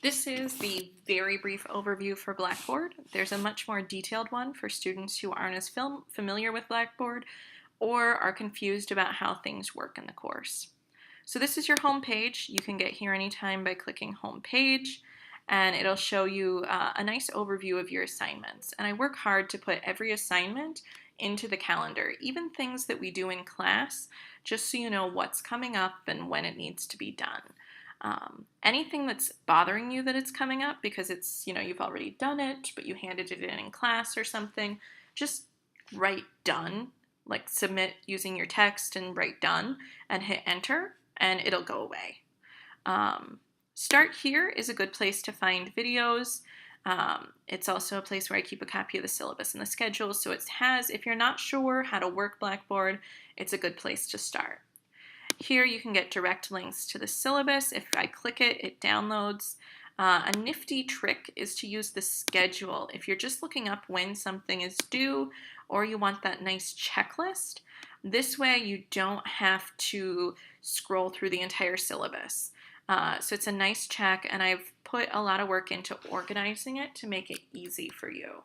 This is the very brief overview for Blackboard. There's a much more detailed one for students who aren't as familiar with Blackboard or are confused about how things work in the course. So this is your home page. You can get here anytime by clicking home page, and it'll show you a nice overview of your assignments. And I work hard to put every assignment into the calendar, even things that we do in class, just so you know what's coming up and when it needs to be done. Anything that's bothering you that it's coming up because it's, you've already done it, but you handed it in class or something, just write done, like submit using your text and write done and hit enter, and it'll go away. Start here is a good place to find videos. It's also a place where I keep a copy of the syllabus and the schedule, so it has, if you're not sure how to work Blackboard, it's a good place to start. Here you can get direct links to the syllabus. If I click it, it downloads. A nifty trick is to use the schedule. If you're just looking up when something is due or you want that nice checklist, this way you don't have to scroll through the entire syllabus. So it's a nice check, and I've put a lot of work into organizing it to make it easy for you.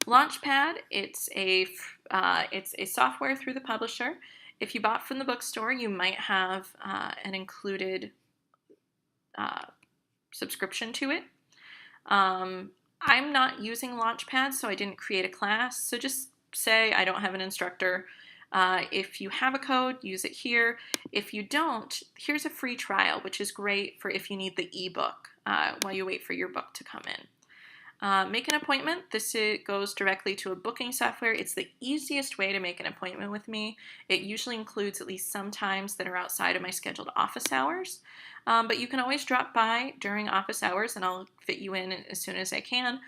LaunchPad, it's a software through the publisher. If you bought from the bookstore, you might have an included subscription to it. I'm not using LaunchPad, so I didn't create a class. So just say I don't have an instructor. If you have a code, use it here. If you don't, here's a free trial, which is great for if you need the ebook while you wait for your book to come in. Make an appointment. This goes directly to a booking software. It's the easiest way to make an appointment with me. It usually includes at least some times that are outside of my scheduled office hours. But you can always drop by during office hours and I'll fit you in as soon as I can.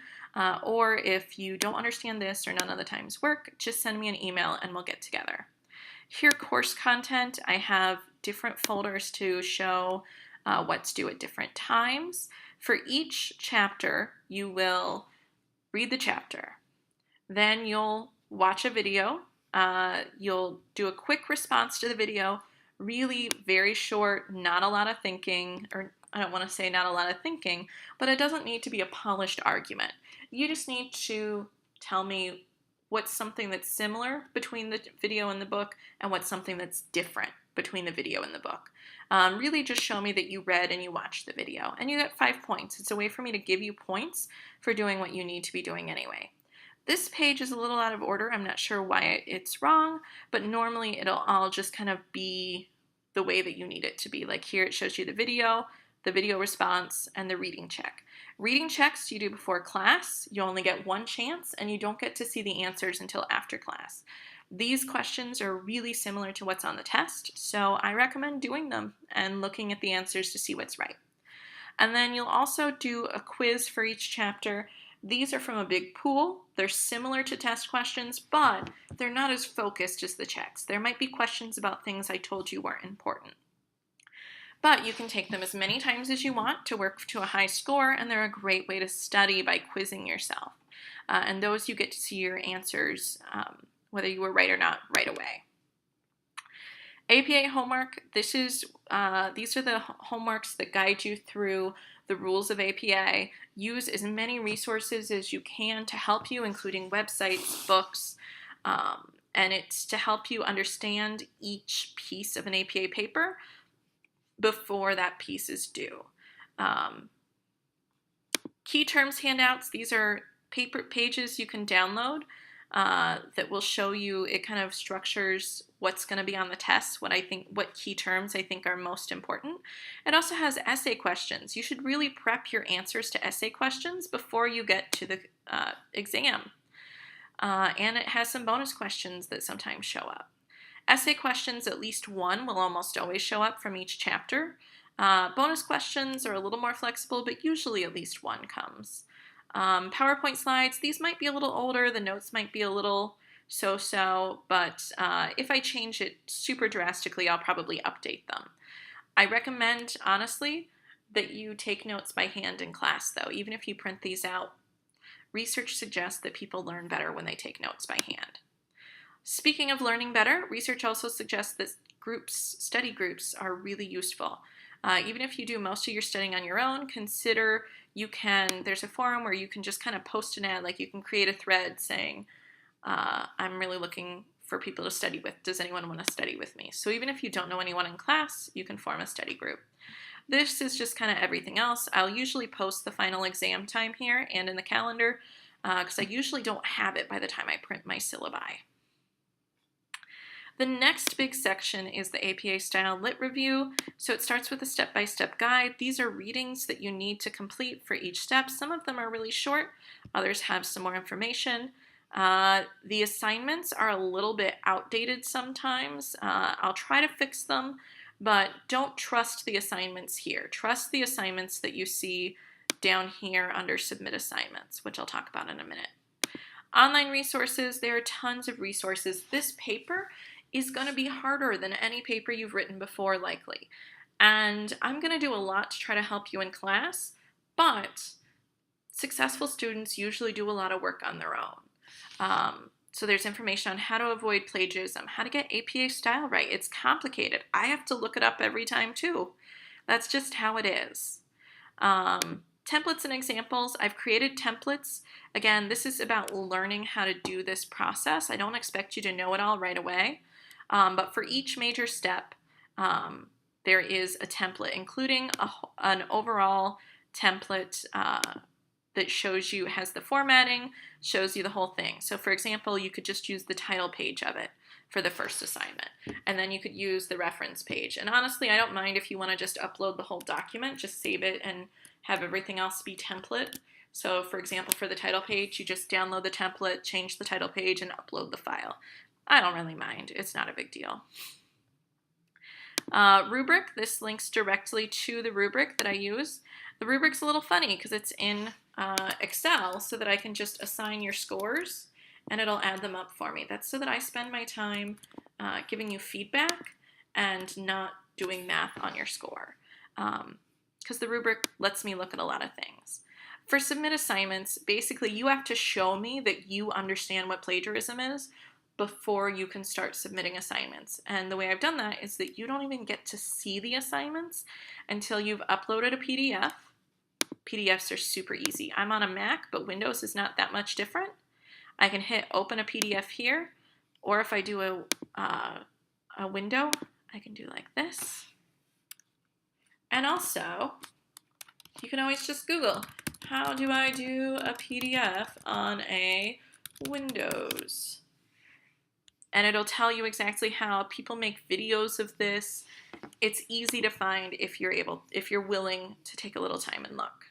Or if you don't understand this or none of the times work, just send me an email and we'll get together. Here, course content. I have different folders to show what's due at different times. For each chapter, you will read the chapter. Then you'll watch a video. You'll do a quick response to the video, really very short, not a lot of thinking, or I don't want to say not a lot of thinking, but it doesn't need to be a polished argument. You just need to tell me what's something that's similar between the video and the book and what's something that's different between the video and the book. Really just show me that you read and you watched the video, and you get 5 points. It's a way for me to give you points for doing what you need to be doing anyway. This page is a little out of order. I'm not sure why it's wrong, but normally it'll all just kind of be the way that you need it to be. Like here it shows you the video response, and the reading check. Reading checks you do before class. You only get one chance, and you don't get to see the answers until after class. These questions are really similar to what's on the test, so I recommend doing them and looking at the answers to see what's right. And then you'll also do a quiz for each chapter. These are from a big pool. They're similar to test questions, but they're not as focused as the checks. There might be questions about things I told you weren't important. But you can take them as many times as you want to work to a high score, and they're a great way to study by quizzing yourself. And those you get to see your answers whether you were right or not right away. APA homework, these are the homeworks that guide you through the rules of APA. Use as many resources as you can to help you, including websites, books, and it's to help you understand each piece of an APA paper before that piece is due. Key terms handouts, these are pages you can download that will show you, it kind of structures what's going to be on the test, what key terms I think are most important. It also has essay questions. You should really prep your answers to essay questions before you get to the exam. And it has some bonus questions that sometimes show up. Essay questions, at least one, will almost always show up from each chapter. Bonus questions are a little more flexible, but usually at least one comes. PowerPoint slides, these might be a little older, the notes might be a little so-so, but if I change it super drastically, I'll probably update them. I recommend, honestly, that you take notes by hand in class, though. Even if you print these out, research suggests that people learn better when they take notes by hand. Speaking of learning better, research also suggests that study groups are really useful. Even if you do most of your studying on your own, consider there's a forum where you can just kind of post an ad, like you can create a thread saying, I'm really looking for people to study with. Does anyone want to study with me? So even if you don't know anyone in class, you can form a study group. This is just kind of everything else. I'll usually post the final exam time here and in the calendar because I usually don't have it by the time I print my syllabi. The next big section is the APA Style Lit Review. So it starts with a step-by-step guide. These are readings that you need to complete for each step. Some of them are really short, others have some more information. The assignments are a little bit outdated sometimes. I'll try to fix them, but don't trust the assignments here. Trust the assignments that you see down here under Submit Assignments, which I'll talk about in a minute. Online resources, there are tons of resources. This paper is going to be harder than any paper you've written before, likely. And I'm going to do a lot to try to help you in class, but successful students usually do a lot of work on their own. So there's information on how to avoid plagiarism, how to get APA style right. It's complicated. I have to look it up every time too. That's just how it is. Templates and examples. I've created templates. Again, this is about learning how to do this process. I don't expect you to know it all right away. But for each major step, there is a template, including an overall template that shows you, has the formatting, shows you the whole thing. So for example, you could just use the title page of it for the first assignment. And then you could use the reference page. And honestly, I don't mind if you want to just upload the whole document, just save it and have everything else be template. So for example, for the title page, you just download the template, change the title page, and upload the file. I don't really mind. It's not a big deal. Rubric, this links directly to the rubric that I use. The rubric's a little funny because it's in Excel so that I can just assign your scores and it'll add them up for me. That's so that I spend my time giving you feedback and not doing math on your score. Because the rubric lets me look at a lot of things. For submit assignments, basically you have to show me that you understand what plagiarism is before you can start submitting assignments. And the way I've done that is that you don't even get to see the assignments until you've uploaded a PDF. PDFs are super easy. I'm on a Mac, but Windows is not that much different. I can hit open a PDF here, or if I do a window, I can do like this. And also, you can always just Google, how do I do a PDF on a Windows? And it'll tell you exactly how. People make videos of this. It's easy to find if you're willing to take a little time and look.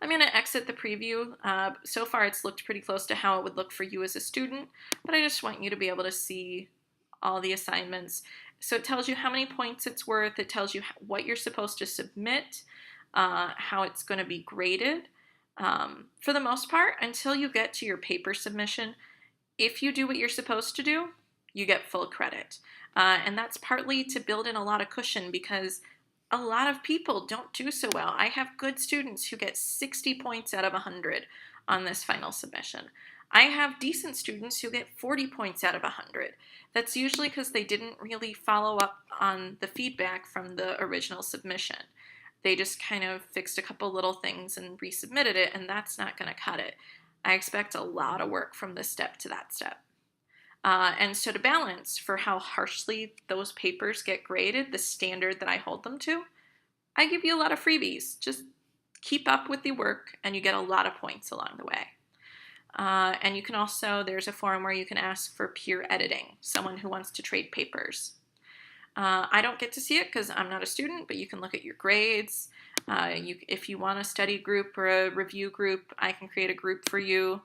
I'm going to exit the preview. So far it's looked pretty close to how it would look for you as a student, but I just want you to be able to see all the assignments. So it tells you how many points it's worth. It tells you what you're supposed to submit, how it's going to be graded. For the most part, until you get to your paper submission, if you do what you're supposed to do, you get full credit. And that's partly to build in a lot of cushion because a lot of people don't do so well. I have good students who get 60 points out of 100 on this final submission. I have decent students who get 40 points out of 100. That's usually because they didn't really follow up on the feedback from the original submission. They just kind of fixed a couple little things and resubmitted it, and that's not going to cut it. I expect a lot of work from this step to that step. And so to balance for how harshly those papers get graded, the standard that I hold them to, I give you a lot of freebies. Just keep up with the work and you get a lot of points along the way. And you can also, there's a forum where you can ask for peer editing, someone who wants to trade papers. I don't get to see it because I'm not a student, but you can look at your grades. If you want a study group or a review group, I can create a group for you.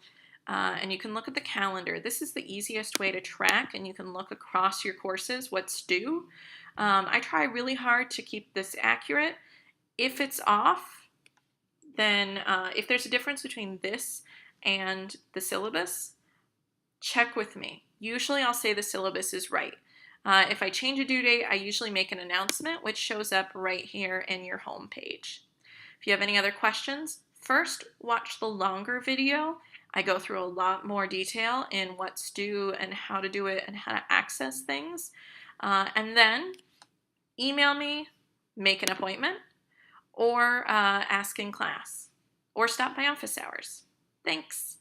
And you can look at the calendar. This is the easiest way to track, and you can look across your courses what's due. I try really hard to keep this accurate. If it's off, then if there's a difference between this and the syllabus, check with me. Usually I'll say the syllabus is right. If I change a due date, I usually make an announcement, which shows up right here in your home page. If you have any other questions, first watch the longer video. I go through a lot more detail in what's due and how to do it and how to access things. And then email me, make an appointment, or ask in class, or stop by office hours. Thanks.